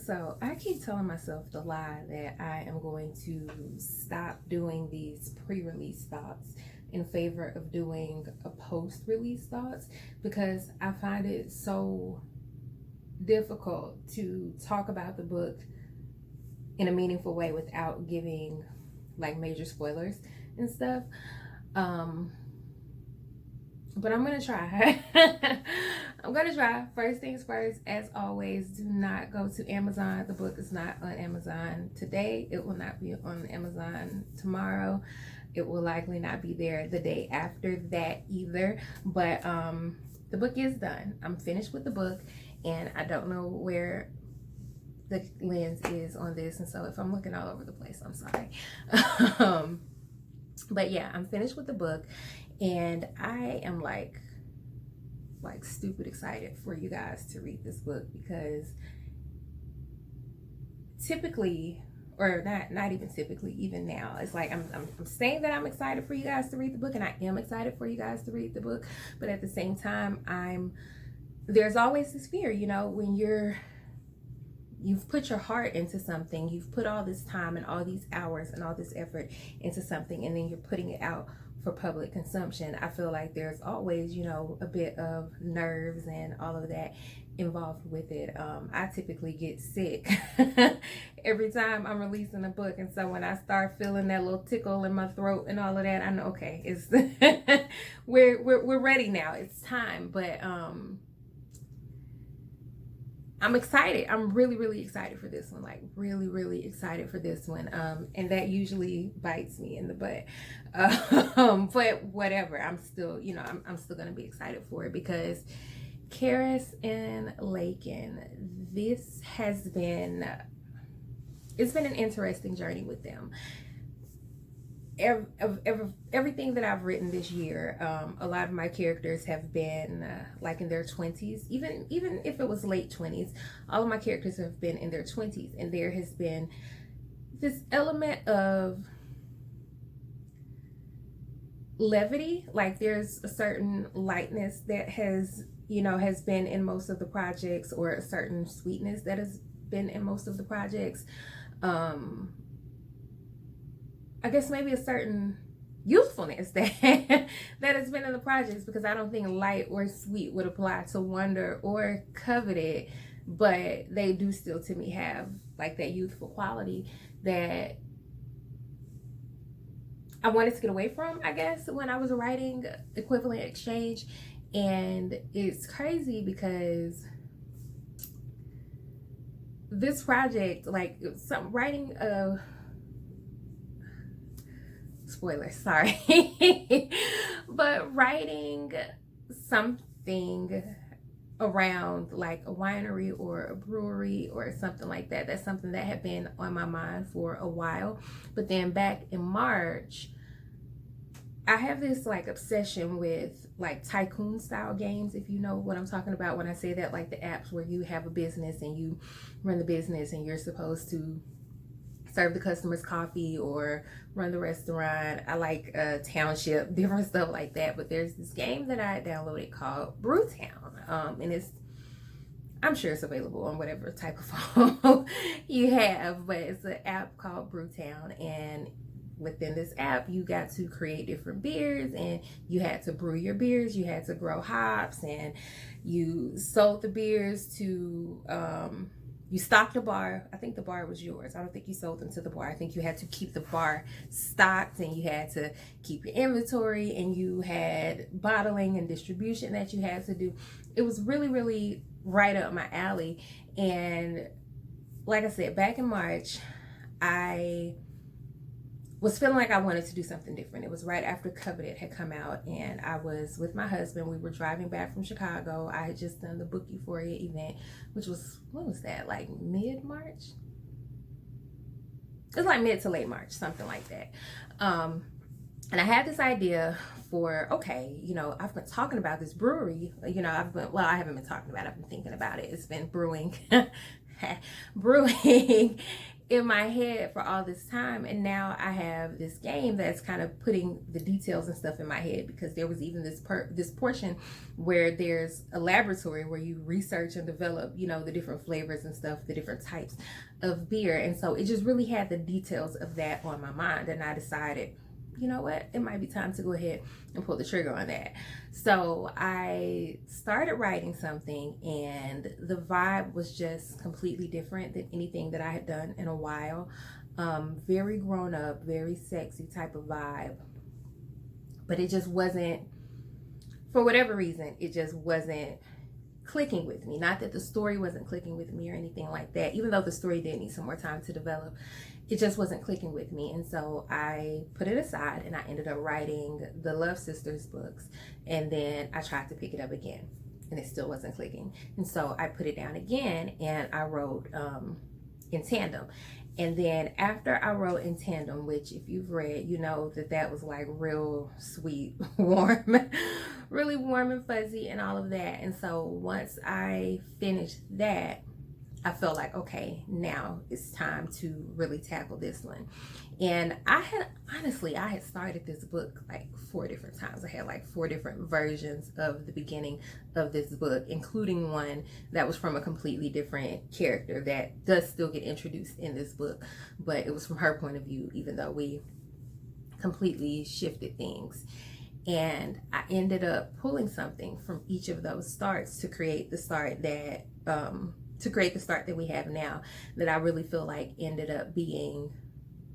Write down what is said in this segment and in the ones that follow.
So I keep telling myself the lie that I am going to stop doing these pre-release thoughts in favor of doing a post-release thoughts, because I find it so difficult to talk about the book in a meaningful way without giving like major spoilers and stuff. Um, but I'm gonna try. I'm gonna try. First things first, as always, do not go to Amazon. The book is not on Amazon today. It will not be on Amazon tomorrow. It will likely not be there the day after that either. But the book is done. I'm finished with the book, and I don't know where the lens is on this, and so if I'm looking all over the place, I'm sorry. But yeah, I'm finished with the book, and I am like stupid excited for you guys to read this book, because typically, or not even typically, even now, it's like I'm saying that I'm excited for you guys to read the book, and I am excited for you guys to read the book, but at the same time, there's always this fear, you know, when you've put your heart into something, you've put all this time and all these hours and all this effort into something, and then you're putting it out for public consumption. I feel like there's always, you know, a bit of nerves and all of that involved with it. I typically get sick every time I'm releasing a book, and so when I start feeling that little tickle in my throat and all of that, I know, okay, it's we're ready now. It's time. But I'm excited. I'm really, really excited for this one. Like really, really excited for this one. And that usually bites me in the butt. But whatever. I'm still, you know, I'm still gonna be excited for it, because Karis and Laken, it's been an interesting journey with them. Everything that I've written this year, a lot of my characters have been like in their 20s, even if it was late 20s. All of my characters have been in their 20s, and there has been this element of levity. Like there's a certain lightness that has been in most of the projects, or a certain sweetness that has been in most of the projects. I guess maybe a certain youthfulness that has been in the projects, because I don't think light or sweet would apply to Wonder or Coveted, but they do still to me have like that youthful quality that I wanted to get away from, I guess, when I was writing Equivalent Exchange. And it's crazy because this project, like writing a spoiler, sorry, but writing something around like a winery or a brewery or something like that, that's something that had been on my mind for a while. But then back in March, I have this like obsession with like tycoon style games, if you know what I'm talking about when I say that, like the apps where you have a business and you run the business and you're supposed to serve the customers coffee or run the restaurant. I like Township, different stuff like that. But there's this game that I downloaded called Brewtown, and I'm sure it's available on whatever type of phone you have, but it's an app called Brewtown, and within this app you got to create different beers, and you had to brew your beers, you had to grow hops, and you sold the beers to you stocked the bar. I think the bar was yours. I don't think you sold them to the bar. I think you had to keep the bar stocked, and you had to keep your inventory, and you had bottling and distribution that you had to do. It was really, really right up my alley. And like I said, back in March, I was feeling like I wanted to do something different. It was right after Coveted had come out, and I was with my husband. We were driving back from Chicago. I had just done the Book Euphoria event, which was, what was that, like mid-March? It was like mid to late March, something like that. And I had this idea for, okay, you know, I've been talking about this brewery, you know, I haven't been talking about it, I've been thinking about it. It's been brewing, brewing in my head for all this time, and now I have this game that's kind of putting the details and stuff in my head, because there was even this portion where there's a laboratory where you research and develop, you know, the different flavors and stuff, the different types of beer. And so it just really had the details of that on my mind, and I decided, you know what, it might be time to go ahead and pull the trigger on that. So I started writing something, and the vibe was just completely different than anything that I had done in a while. Very grown up, very sexy type of vibe, but it just wasn't, for whatever reason, it just wasn't clicking with me. Not that the story wasn't clicking with me or anything like that, even though the story did need some more time to develop. It just wasn't clicking with me. And so I put it aside, and I ended up writing the Love Sisters books. And then I tried to pick it up again, and it still wasn't clicking. And so I put it down again, and I wrote In Tandem. And then after I wrote In Tandem, which if you've read, you know that that was like real sweet, warm, really warm and fuzzy and all of that. And so once I finished that, I felt like, okay, now it's time to really tackle this one. And I had started this book like 4 different times. I had like 4 different versions of the beginning of this book, including one that was from a completely different character that does still get introduced in this book, but it was from her point of view, even though we completely shifted things. And I ended up pulling something from each of those starts to create the start that we have now, that I really feel like ended up being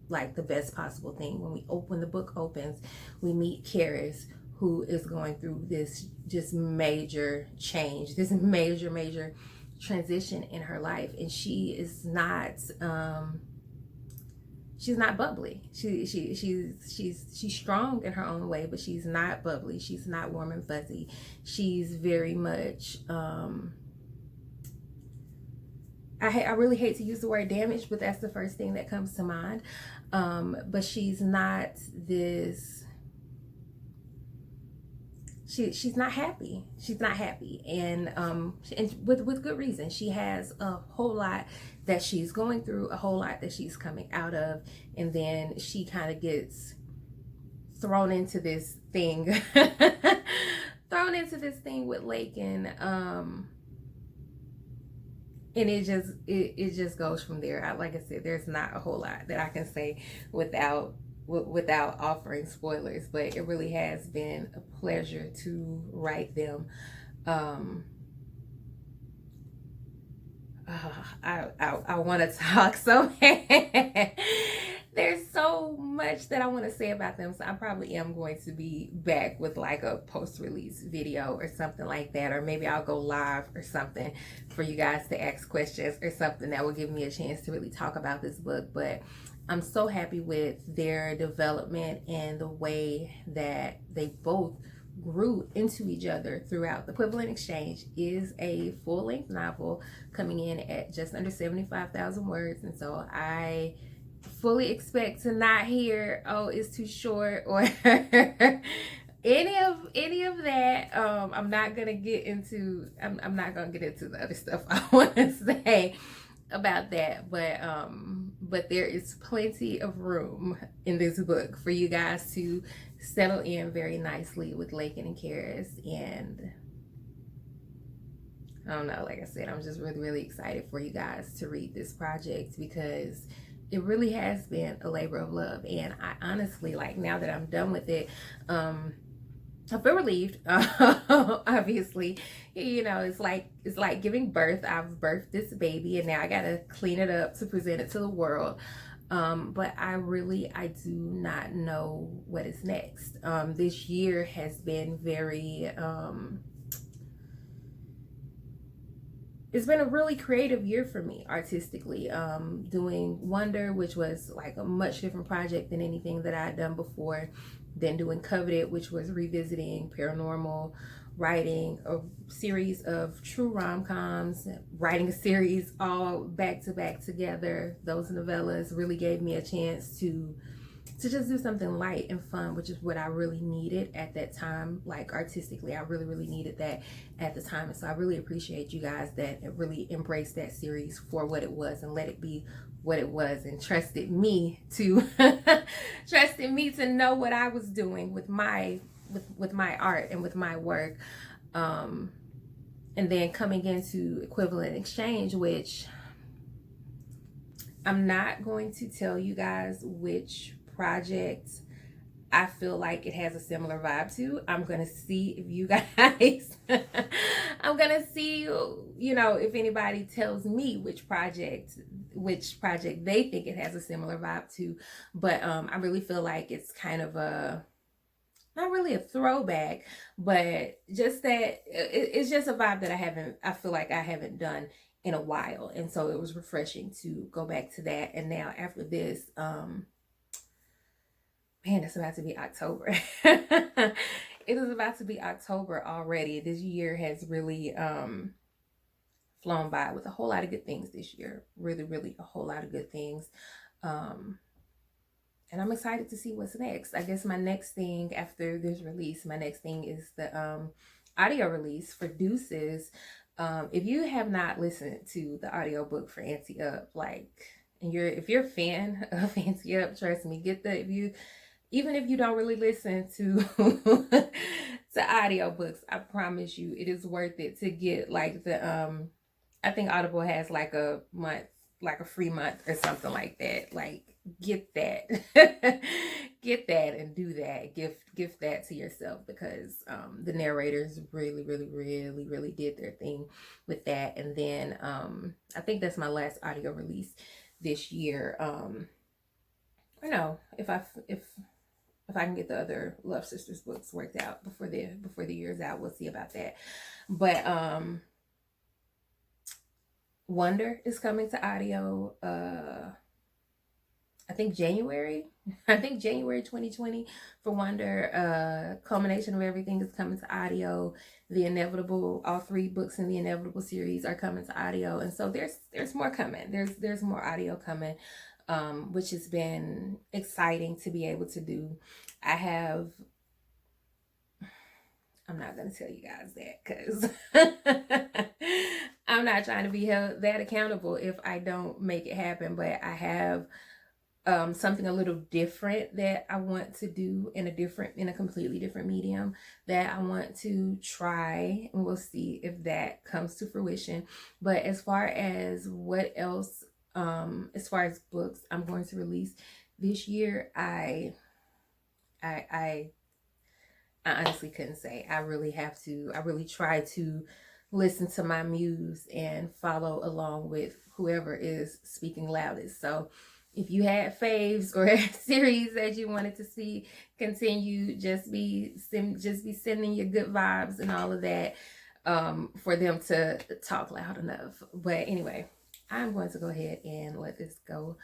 like the best possible thing. When the book opens, we meet Karis, who is going through this just major change, this major transition in her life. And she is not she's not bubbly. She's strong in her own way, but she's not bubbly. She's not warm and fuzzy. She's very much I really hate to use the word damaged, but that's the first thing that comes to mind. But she's not this, she's not happy. She's not happy. And with good reason. She has a whole lot that she's going through, a whole lot that she's coming out of. And then she kind of gets thrown into this thing, with Laken. And it just goes from there. Like I said, there's not a whole lot that I can say without offering spoilers, but it really has been a pleasure to write them. I want to talk so bad. There's so much that I want to say about them, so I probably am going to be back with like a post-release video or something like that, or maybe I'll go live or something for you guys to ask questions or something that will give me a chance to really talk about this book. But I'm so happy with their development and the way that they both grew into each other throughout. The Equivalent Exchange is a full-length novel coming in at just under 75,000 words, and so I fully expect to not hear, oh, it's too short, or any of that. I'm not gonna get into the other stuff I want to say about that, but there is plenty of room in this book for you guys to settle in very nicely with Laken and Karis. And I don't know, like I said, I'm just really excited for you guys to read this project, because it really has been a labor of love. And I honestly, like, now that I'm done with it, I feel relieved. Obviously, you know, it's like giving birth. I've birthed this baby, and now I gotta clean it up to present it to the world. But I do not know what is next. This year has been very it's been a really creative year for me artistically. Doing Wonder, which was like a much different project than anything that I had done before. Then doing Coveted, which was revisiting paranormal, writing a series of true rom-coms, writing a series all back to back together. Those novellas really gave me a chance to to just do something light and fun, which is what I really needed at that time. Like artistically, I really, really needed that at the time. And so I really appreciate you guys that really embraced that series for what it was and let it be what it was, and trusted me to trusted me to know what I was doing with my art and with my work. And then coming into Equivalent Exchange, which I'm not going to tell you guys which project I feel like it has a similar vibe to. I'm gonna see if you guys I'm gonna see, you know, if anybody tells me which project they think it has a similar vibe to. But I really feel like it's kind of a, not really a throwback, but just that it's just a vibe that I feel like I haven't done in a while. And so it was refreshing to go back to that. And now after this, man, it's about to be October. It is about to be October already. This year has really flown by with a whole lot of good things this year. Really, really a whole lot of good things. And I'm excited to see what's next. I guess my next thing after this release, my next thing is the audio release for Deuces. If you have not listened to the audiobook for Ante Up, like, and if you're a fan of Ante Up, trust me, get the, even if you don't really listen to to audiobooks, I promise you it is worth it to get like the I think Audible has like a month, like a free month or something like that. Like, get that. Get that and do that. Gift that to yourself, because the narrators really, really, really, really did their thing with that. And then I think that's my last audio release this year. I know if I can get the other Love Sisters books worked out before the year's out, we'll see about that. But Wonder is coming to audio. I think January 2020 for Wonder. Culmination of Everything is coming to audio. The Inevitable, all 3 books in the Inevitable series are coming to audio, and so there's more coming. There's more audio coming. Which has been exciting to be able to do. I'm not going to tell you guys that, because I'm not trying to be held that accountable if I don't make it happen. But I have something a little different that I want to do in a completely different medium that I want to try, and we'll see if that comes to fruition. But as far as what else, as far as books I'm going to release this year, I honestly couldn't say. I really try to listen to my muse and follow along with whoever is speaking loudest. So if you had faves or series that you wanted to see continue, just be sending your good vibes and all of that, for them to talk loud enough. But anyway, I'm going to go ahead and let this go.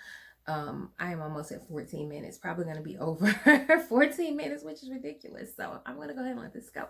I am almost at 14 minutes, probably going to be over 14 minutes, which is ridiculous. So I'm going to go ahead and let this go.